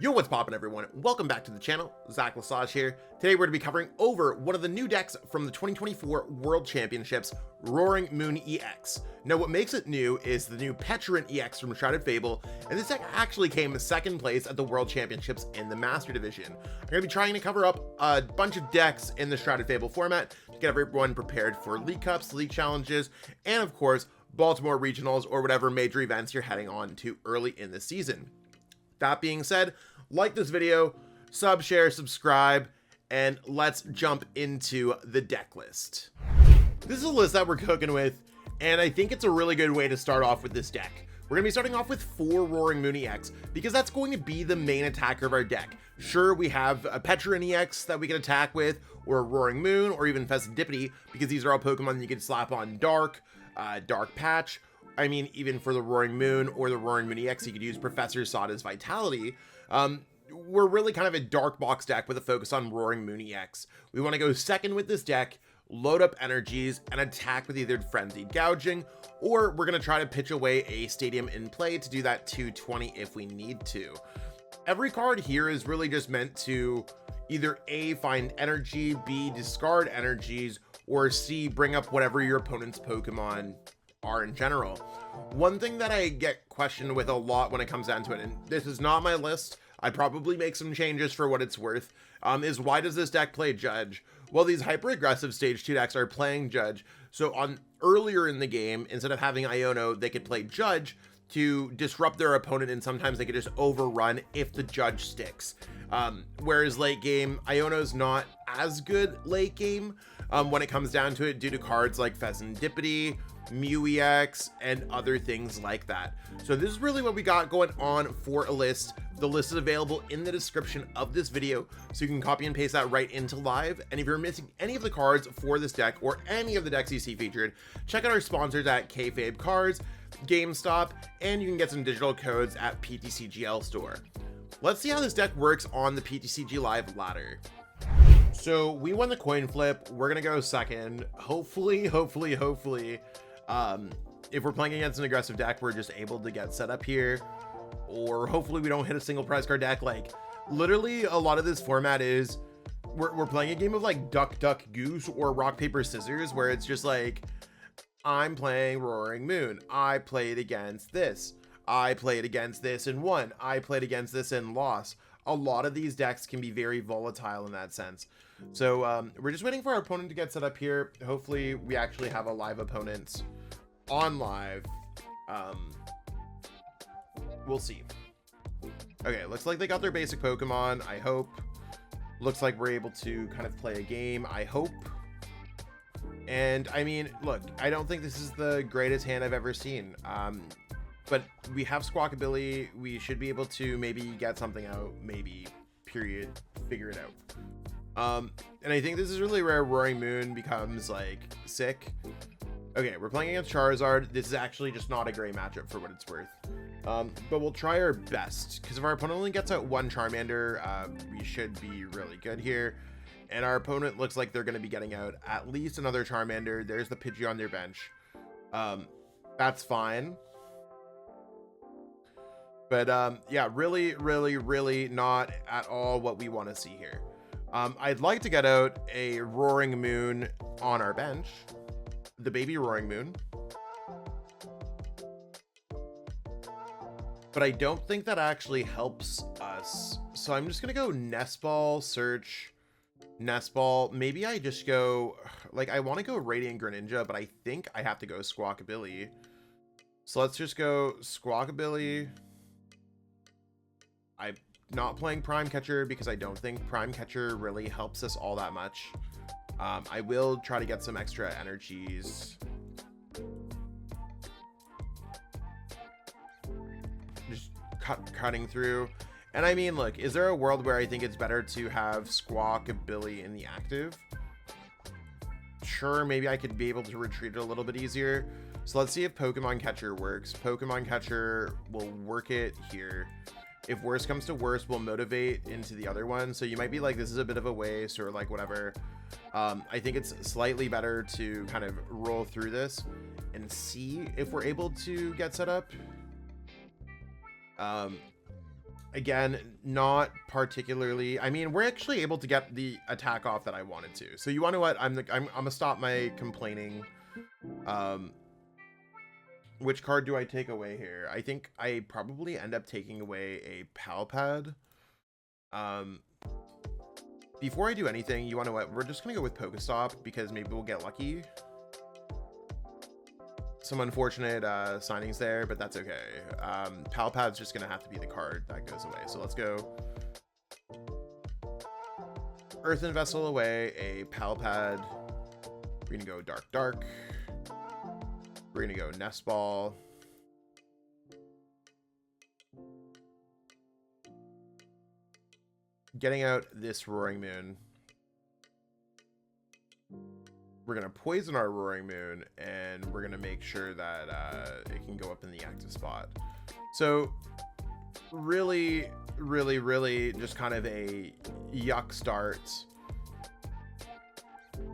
Yo, what's poppin' everyone? Welcome back to the channel. Zach Lesage here. Today we're going to be covering over one of the new decks from the 2024 World Championships, Roaring Moon EX. Now what makes it new is the new Pecharunt EX from Shrouded Fable, and this deck actually came second place at the World Championships in the Master Division. I'm going to be trying to cover up a bunch of decks in the Shrouded Fable format to get everyone prepared for League Cups, League Challenges, and of course, Baltimore Regionals or whatever major events you're heading on to early in the season. That being said, like this video, sub, share, subscribe, and let's jump into the deck list. This is a list that we're cooking with, and I think it's a really good way to start off with this deck. We're going to be starting off with 4 Roaring Moon EX, because that's going to be the main attacker of our deck. Sure, we have a Pecharunt EX that we can attack with, or a Roaring Moon, or even Fezandipiti, because these are all Pokemon you can slap on Dark, Dark Patch. I mean, even for the Roaring Moon or the Roaring Moon EX, you could use Professor Sada's Vitality. We're really kind of a dark box deck with a focus on Roaring Moon EX. We want to go second with this deck, load up energies, and attack with either Frenzied Gouging, or we're going to try to pitch away a Stadium in play to do that 220 if we need to. Every card here is really just meant to either A, find energy, B, discard energies, or C, bring up whatever your opponent's Pokemon are in general. One thing that I get questioned with a lot when it comes down to it, and this is not my list, I probably make some changes for what it's worth, is why does this deck play Judge? Well, these hyper aggressive stage 2 decks are playing Judge, so on earlier in the game, instead of having Iono, they could play Judge to disrupt their opponent, and sometimes they could just overrun if the Judge sticks. Whereas late game, Iono's not as good late game when it comes down to it due to cards like Fezandipiti, Mew EX, and other things like that. So this is really what we got going on for a list. The list is available in the description of this video, so you can copy and paste that right into live. And if you're missing any of the cards for this deck or any of the decks you see featured, check out our sponsors at Kayfabe Cards, GameStop, and you can get some digital codes at PTCGL Store. Let's see how this deck works on the PTCG Live ladder. So we won the coin flip. We're gonna go second. Hopefully, if we're playing against an aggressive deck, we're just able to get set up here, or hopefully we don't hit a single prize card deck. Like literally a lot of this format is we're playing a game of like duck duck goose or rock paper scissors, where it's just like, I'm playing Roaring Moon, I played against this, I played against this and won, I played against this and lost. A lot of these decks can be very volatile in that sense. So we're just waiting for our opponent to get set up here. Hopefully we actually have a live opponent on live. We'll see. Okay, looks like they got their basic Pokemon, I hope. Looks like we're able to kind of play a game, I hope. And I mean, look, I don't think this is the greatest hand I've ever seen. But we have Squawkabilly. We should be able to maybe get something out, maybe, period, figure it out. And I think this is really where Roaring Moon becomes like sick. Okay, we're playing against Charizard. This is actually just not a great matchup for what it's worth. But we'll try our best, because if our opponent only gets out one Charmander, we should be really good here. And our opponent looks like they're going to be getting out at least another Charmander. There's the Pidgey on their bench. That's fine. But yeah, really not at all what we want to see here. I'd like to get out a Roaring Moon on our bench, the baby Roaring Moon, but I don't think that actually helps us. So I'm just gonna go Nest Ball, search Nest Ball. Maybe I just go, like, I want to go Radiant Greninja, but I think I have to go Squawkabilly. So let's just go Squawkabilly. I'm not playing Prime Catcher because I don't think Prime Catcher really helps us all that much. I will try to get some extra energies. Just cutting through. And I mean, look, is there a world where I think it's better to have Squawkabilly in the active? Sure, maybe I could be able to retreat it a little bit easier. So let's see if Pokemon Catcher works. Pokemon Catcher will work it here. If worse comes to worse, we'll motivate into the other one. So you might be like, this is a bit of a waste or like whatever. I think it's slightly better to kind of roll through this and see if we're able to get set up. again, not particularly. I mean, we're actually able to get the attack off that I wanted to. So you want to know what? I'm gonna stop my complaining. Which card do I take away here? I think I probably end up taking away a Palpad. Before I do anything, you want to know what? We're just gonna go with Pokestop because maybe we'll get lucky. Some unfortunate signings there, but that's okay. Palpad's just gonna have to be the card that goes away. So let's go Earthen Vessel away, a Palpad. We're gonna go Dark. We're gonna go Nest Ball. Getting out this Roaring Moon. We're gonna poison our Roaring Moon, and we're gonna make sure that it can go up in the active spot. So really just kind of a yuck start.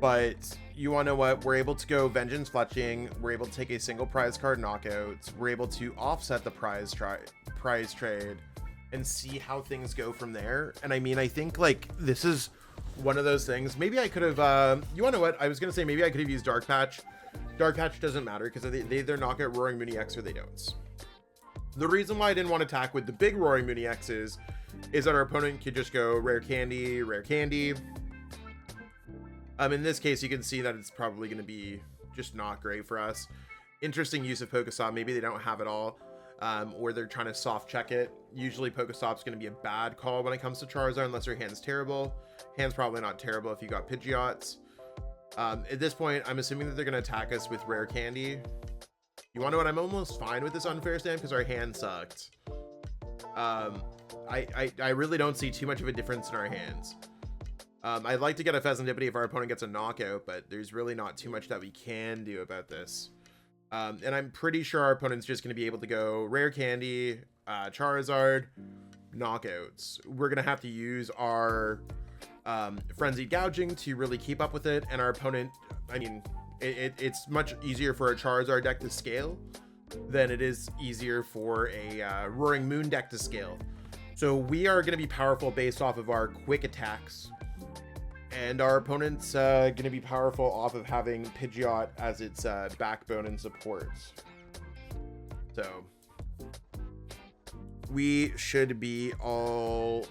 But you want to know what? We're able to go Vengeance Fletching. We're able to take a single prize card knockout. We're able to offset the prize trade and see how things go from there. And I mean, I think like this is one of those things. Maybe I could have, you want to know what? I was going to say maybe I could have used Dark Patch. Dark Patch doesn't matter because they either knock out Roaring Moon EX or they don't. The reason why I didn't want to attack with the big Roaring Moon EXs is that our opponent could just go Rare Candy. In this case, you can see that it's probably going to be just not great for us. Interesting use of Pokestop. Maybe they don't have it all, or they're trying to soft check it. Usually Pokestop's going to be a bad call when it comes to Charizard unless your hand's terrible. Hand's probably not terrible if you got Pidgeots. At this point, I'm assuming that they're going to attack us with Rare Candy. You want to know what? I'm almost fine with this unfair stand because our hand sucked. I really don't see too much of a difference in our hands. I'd like to get a Fezandipiti if our opponent gets a knockout, but there's really not too much that we can do about this. And I'm pretty sure our opponent's just going to be able to go Rare Candy, Charizard, knockouts. We're going to have to use our Frenzied Gouging to really keep up with it. And our opponent, I mean, it's much easier for a Charizard deck to scale than it is easier for a Roaring Moon deck to scale. So we are going to be powerful based off of our quick attacks. And our opponent's going to be powerful off of having Pidgeot as its backbone and supports. So we should be all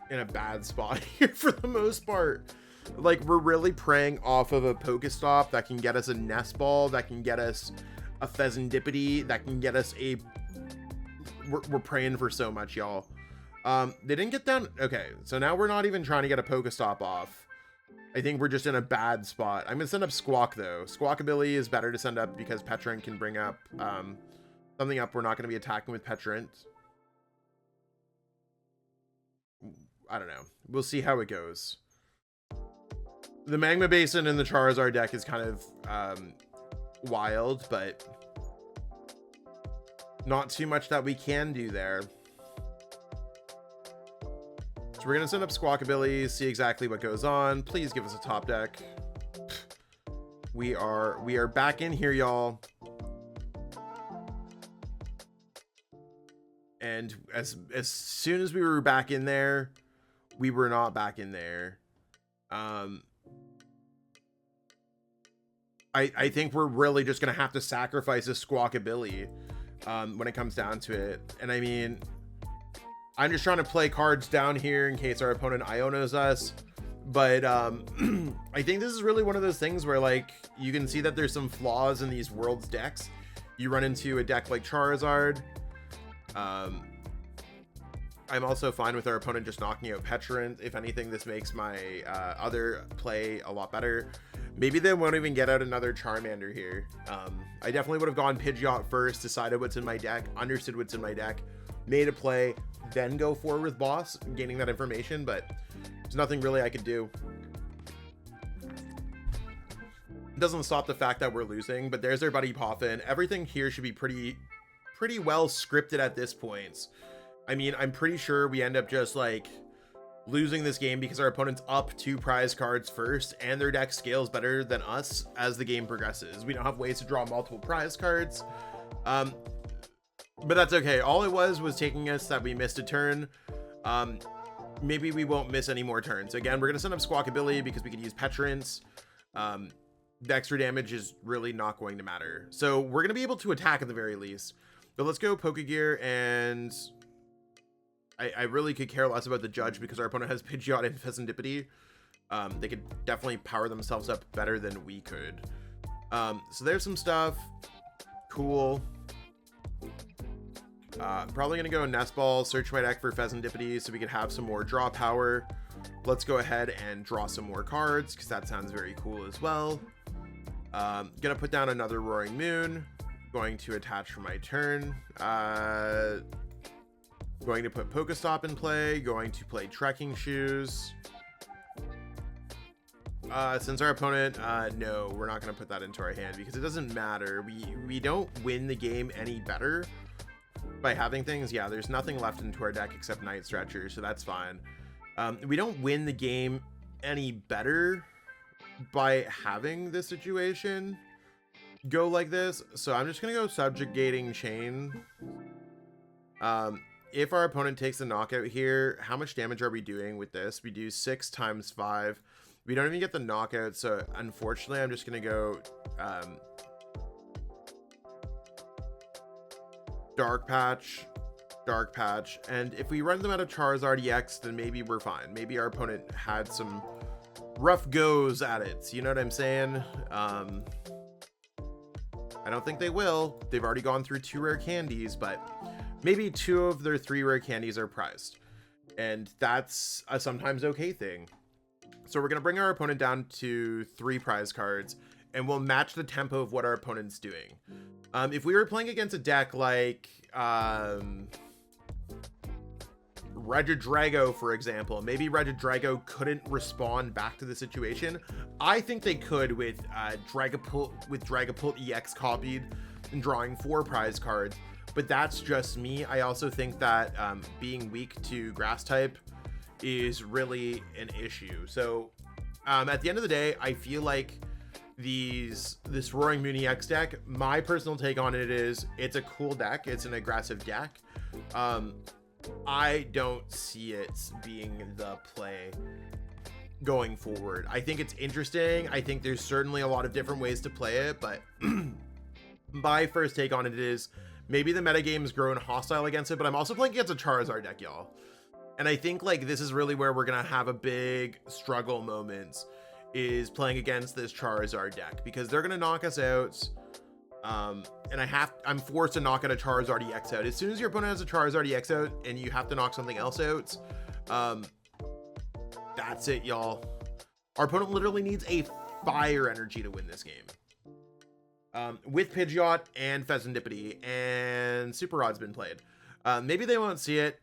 in a bad spot here for the most part. Like, we're really preying off of a Pokestop that can get us a Nest Ball, that can get us a Fezandipiti, that can get us a... We're praying for so much, y'all. They didn't get down... Okay, so now we're not even trying to get a Pokestop off. I think we're just in a bad spot. I'm going to send up Squawk, though. Squawkabilly is better to send up because Pecharunt can bring up something up. We're not going to be attacking with Pecharunt. I don't know. We'll see how it goes. The Magma Basin in the Charizard deck is kind of wild, but not too much that we can do there. So we're going to send up Squawkabilly, see exactly what goes on. Please give us a top deck. We are back in here, y'all. And as soon as we were back in there, we were not back in there. I think we're really just going to have to sacrifice a Squawkabilly when it comes down to it. And I mean, I'm just trying to play cards down here in case our opponent Ionos us. But I think this is really one of those things where, like, you can see that there's some flaws in these Worlds decks. You run into a deck like Charizard. I'm also fine with our opponent just knocking out Pecharunt. If anything, this makes my other play a lot better. Maybe they won't even get out another Charmander here. I definitely would have gone Pidgeot first, decided what's in my deck, understood what's in my deck, made a play, then go forward with boss, gaining that information, but there's nothing really I could do. It doesn't stop the fact that we're losing, but there's our buddy Poffin. Everything here should be pretty well scripted at this point. I mean, I'm pretty sure we end up just like losing this game because our opponent's up 2 prize cards first and their deck scales better than us as the game progresses. We don't have ways to draw multiple prize cards. But that's okay. All it was taking us that we missed a turn. maybe we won't miss any more turns. Again, we're going to send up Squawkabilly because we could use Pecharunt. The extra damage is really not going to matter. So we're going to be able to attack at the very least. But let's go Pokegear, and I really could care less about the judge because our opponent has Pidgeot and Fezandipiti. They could definitely power themselves up better than we could. So there's some stuff. Cool. Probably gonna go Nest Ball, search my deck for Fezandipiti so we could have some more draw power. Let's go ahead and draw some more cards because that sounds very cool as well. Gonna put down another Roaring Moon. Going to attach for my turn. Going to put Pokestop in play. Going to play Trekking Shoes. Since our opponent, no, we're not going to put that into our hand because it doesn't matter. We don't win the game any better by having things. Yeah, there's nothing left into our deck except Night Stretcher, so that's fine. We don't win the game any better by having this situation go like this, so I'm just going to go Subjugating Chain. If our opponent takes the knockout here, how much damage are we doing with this? We do 6 times 5. We don't even get the knockout, so unfortunately I'm just gonna go Dark Patch, and if we run them out of Charizard EX, then maybe we're fine. Maybe our opponent had some rough goes at it, you know what I'm saying? I don't think they will. They've already gone through 2 rare candies, but maybe 2 of their 3 rare candies are prized, and that's a sometimes okay thing. So we're going to bring our opponent down to 3 prize cards, and we'll match the tempo of what our opponent's doing. If we were playing against a deck like Regidrago, for example, maybe Regidrago couldn't respond back to the situation. I think they could with Dragapult EX copied and drawing 4 prize cards, but that's just me. I also think that being weak to Grass type is really an issue. So at the end of the day, I feel like this Roaring Moon EX deck, my personal take on it is it's a cool deck. It's an aggressive deck. I don't see it being the play going forward. I think it's interesting. I think there's certainly a lot of different ways to play it, but my first take on it is maybe the metagame's grown hostile against it, but I'm also playing against a Charizard deck, y'all. And I think like this is really where we're gonna have a big struggle moments, is playing against this Charizard deck, because they're gonna knock us out. And I'm forced to knock out a Charizard EX out. As soon as your opponent has a Charizard EX out and you have to knock something else out, that's it, y'all. Our opponent literally needs a fire energy to win this game. With Pidgeot and Fezandipiti, and Super Rod's been played. Maybe they won't see it,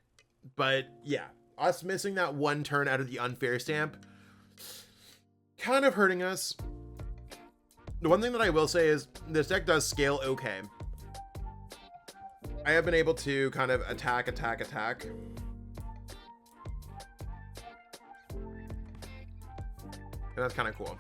but yeah, us missing that 1 turn out of the unfair stamp kind of hurting us. The one thing that I will say is this deck does scale okay. I have been able to kind of attack. And that's kind of cool.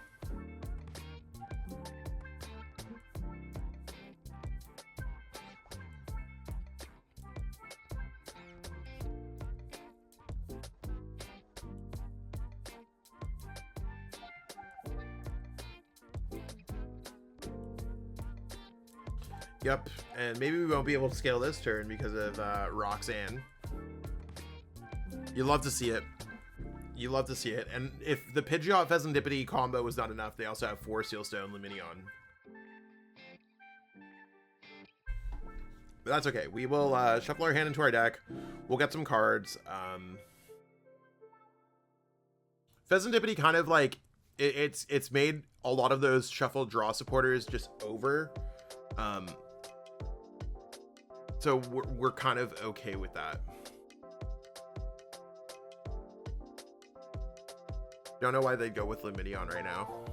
Yep, and maybe we won't be able to scale this turn because of Roxanne. You love to see it. You love to see it. And if the Pidgeot Fezandipiti combo was not enough, they also have 4 Sealstone Luminion. But that's okay. We will shuffle our hand into our deck. We'll get some cards. Fezandipiti kind of like it's made a lot of those shuffle draw supporters just over. So we're kind of okay with that. Don't know why they'd go with Luminion right now.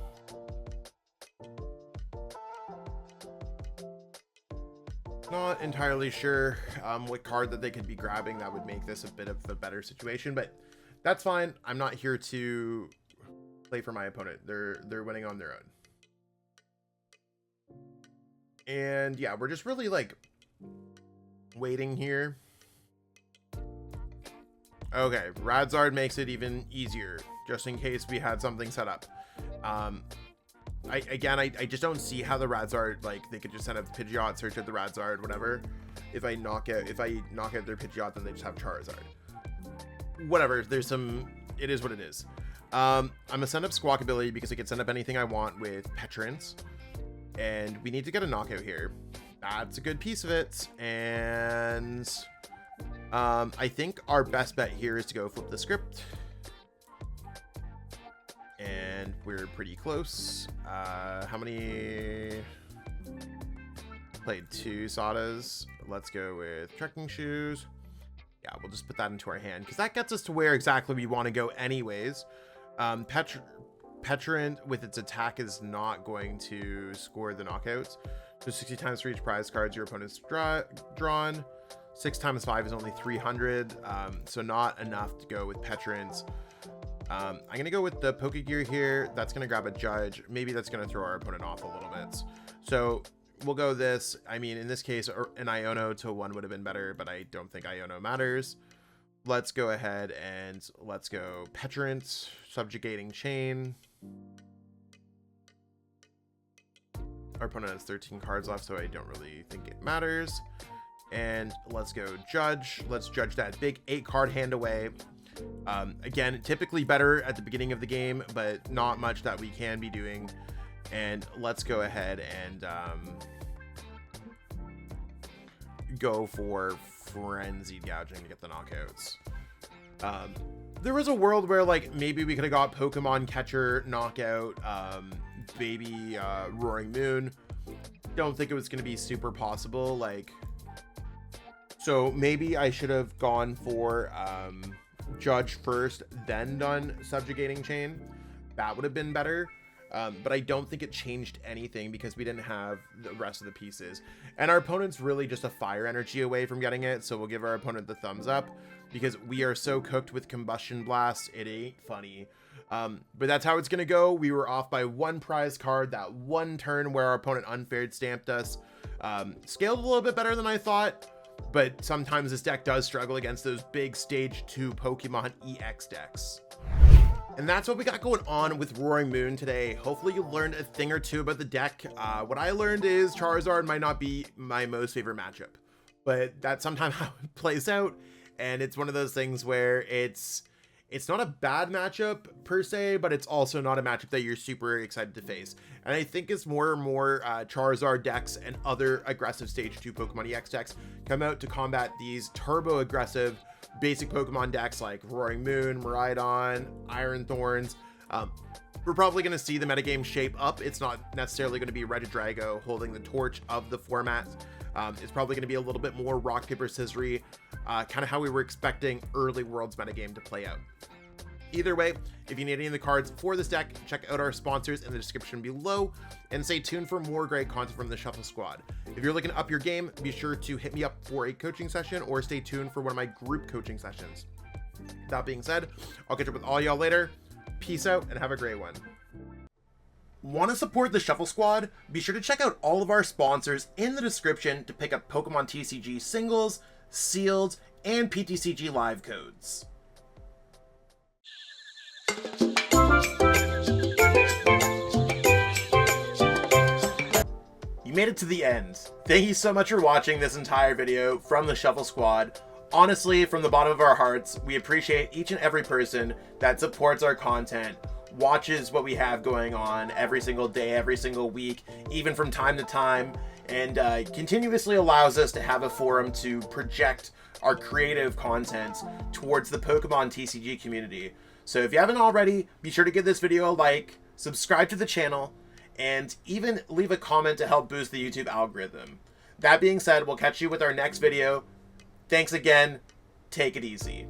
Not entirely sure what card that they could be grabbing that would make this a bit of a better situation, but that's fine. I'm not here to play for my opponent. They're winning on their own. And yeah, we're just really like waiting here. Okay, Radzard makes it even easier, just in case we had something set up. I just don't see how the Radzard, like, they could just send a Pidgeot, search out the Radzard, whatever. If I knock out their Pidgeot, then they just have Charizard. Whatever, it is what it is. I'm gonna send up Squawkabilly because I can send up anything I want with Pecharunt. And we need to get a knockout here. That's a good piece of it. And I think our best bet here is to go flip the script. And we're pretty close. How many? Played 2 Sadas. Let's go with trekking shoes. Yeah, we'll just put that into our hand because that gets us to where exactly we want to go anyways. Pecharunt with its attack is not going to score the knockouts. So 60 times for each prize cards your opponent's drawn. 6 times 5 is only 300. So not enough to go with Pecharunt. I'm going to go with the Pokegear here. That's going to grab a Judge. Maybe that's going to throw our opponent off a little bit. So we'll go this. I mean, in this case, an Iono to 1 would have been better, but I don't think Iono matters. Let's go ahead and let's go Pecharunt, Subjugating Chain. Our opponent has 13 cards left, so I don't really think it matters. And let's go Judge. Let's judge that big 8-card hand away. Again, typically better at the beginning of the game, but not much that we can be doing. And let's go ahead and go for Frenzied Gouging to get the knockouts. There was a world where, like, maybe we could have got Pokemon Catcher knockout, baby Roaring Moon. Don't think it was going to be super possible. Like, so maybe I should have gone for Judge first, then done Subjugating Chain. That would have been better. But I don't think it changed anything because we didn't have the rest of the pieces. And our opponent's really just a fire energy away from getting it. So we'll give our opponent the thumbs up because we are so cooked with Combustion Blast. It ain't funny. But that's how it's going to go. We were off by 1 prize card that one turn where our opponent unfair stamped us. Scaled a little bit better than I thought. But sometimes this deck does struggle against those big stage 2 Pokemon EX decks. And that's what we got going on with Roaring Moon today. Hopefully you learned a thing or two about the deck. What I learned is Charizard might not be my most favorite matchup, but that's sometimes how it plays out. And it's one of those things where it's not a bad matchup per se, but it's also not a matchup that you're super excited to face. And I think as more and more Charizard decks and other aggressive stage 2 Pokemon EX decks come out to combat these turbo aggressive basic Pokemon decks like Roaring Moon, Miraidon, Iron Thorns, we're probably going to see the metagame shape up. It's not necessarily going to be Regidrago holding the torch of the format. It's probably going to be a little bit more rock, paper, scissory, kind of how we were expecting early Worlds metagame to play out. Either way, if you need any of the cards for this deck, check out our sponsors in the description below and stay tuned for more great content from the Shuffle Squad. If you're looking to up your game, be sure to hit me up for a coaching session or stay tuned for one of my group coaching sessions. That being said, I'll catch up with all y'all later. Peace out and have a great one. Want to support the Shuffle Squad? Be sure to check out all of our sponsors in the description to pick up Pokemon TCG singles, sealed, and PTCG live codes. You made it to the end. Thank you so much for watching this entire video from the Shuffle Squad. Honestly, from the bottom of our hearts, we appreciate each and every person that supports our content, watches what we have going on every single day, every single week, even from time to time, and continuously allows us to have a forum to project our creative content towards the Pokemon TCG community. So if you haven't already, be sure to give this video a like, subscribe to the channel, and even leave a comment to help boost the YouTube algorithm. That being said, we'll catch you with our next video. Thanks again. Take it easy.